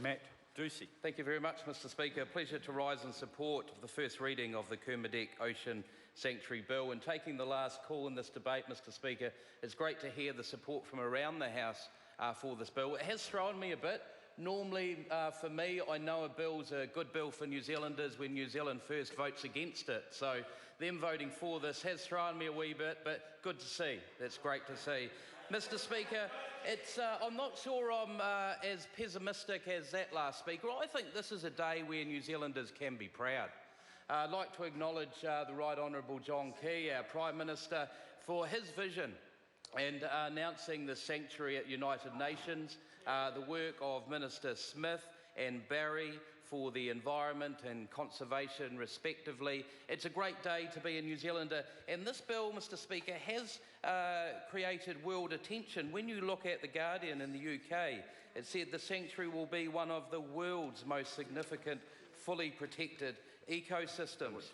Matt Ducey. Thank you very much, Mr Speaker. Pleasure to rise in support of the first reading of the Kermadec Ocean Sanctuary Bill. And taking the last call in this debate, Mr Speaker, it's great to hear the support from around the House for this bill. It has thrown me a bit. Normally, for me, I know a bill's a good bill for New Zealanders when New Zealand First votes against it. So them voting for this has thrown me a wee bit, but good to see. That's great to see. Mr Speaker, I'm not sure I'm as pessimistic as that last speaker. I think this is a day where New Zealanders can be proud. I'd like to acknowledge the Right Honourable John Key, our Prime Minister, for his vision and announcing the sanctuary at United Nations, the work of Minister Smith and Barry for the environment and conservation respectively. It's a great day to be a New Zealander, and this bill, Mr Speaker, has created world attention. When you look at The Guardian in the UK, it said the sanctuary will be one of the world's most significant fully protected ecosystems.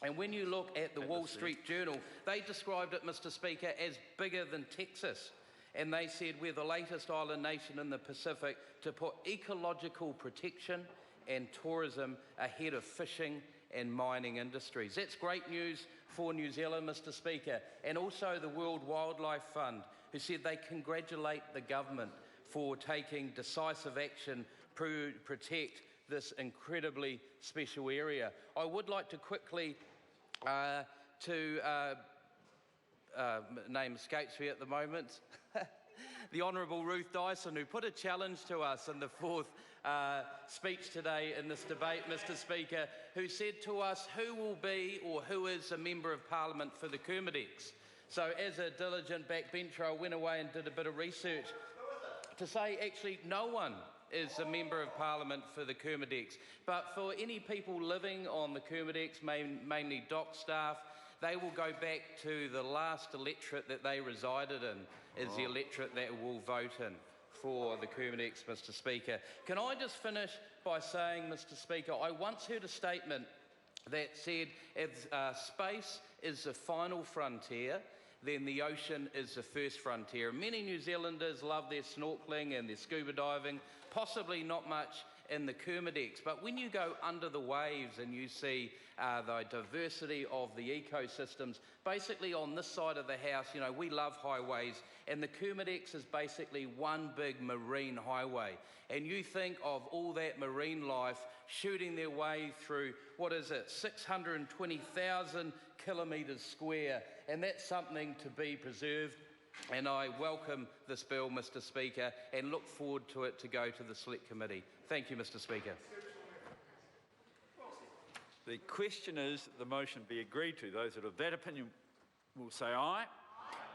And when you look at the Wall Street Journal, they described it, Mr Speaker, as bigger than Texas. And they said we're the latest island nation in the Pacific to put ecological protection and tourism ahead of fishing and mining industries. That's great news for New Zealand, Mr Speaker. And also the World Wildlife Fund, who said they congratulate the government for taking decisive action to protect this incredibly special area. I would like to quickly name escapes me at the moment, the Honourable Ruth Dyson, who put a challenge to us in the fourth speech today in this debate, Mr Speaker, who said to us who will be or who is a Member of Parliament for the Kermadecs. So as a diligent backbencher, I went away and did a bit of research to say actually no one is a Member of Parliament for the Kermadecs. But for any people living on the Kermadecs, mainly dock staff, they will go back to the last electorate that they resided in, is the electorate that will vote in for the Kermadecs, Mr Speaker. Can I just finish by saying, Mr Speaker, I once heard a statement that said if space is the final frontier, then the ocean is the first frontier. Many New Zealanders love their snorkelling and their scuba diving, possibly not much in the Kermadecs, but when you go under the waves and you see the diversity of the ecosystems, basically on this side of the house, you know, we love highways, and the Kermadecs is basically one big marine highway. And you think of all that marine life shooting their way through, 620,000 kilometres square, and that's something to be preserved. And I welcome this bill, Mr Speaker, and look forward to it to go to the Select Committee. Thank you, Mr Speaker. The question is that the motion be agreed to. Those that are of that opinion will say aye.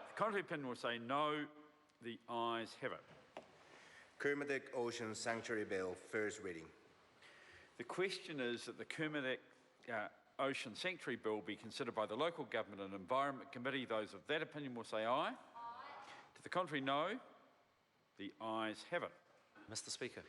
The contrary opinion will say no. The ayes have it. Kermadec Ocean Sanctuary Bill, first reading. The question is that the Kermadec Ocean Sanctuary Bill be considered by the Local Government and Environment Committee. Those of that opinion will say aye. To the contrary, no. The ayes have it. Mr Speaker.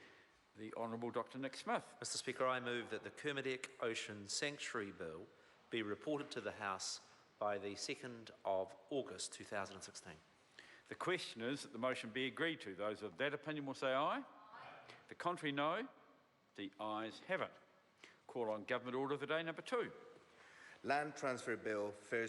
The Honourable Dr Nick Smith. Mr Speaker, I move that the Kermadec Ocean Sanctuary Bill be reported to the House by the 2nd of August 2016. The question is that the motion be agreed to. Those of that opinion will say aye. The contrary, no. The ayes have it. Call on Government Order of the Day number 2. Land Transfer Bill, first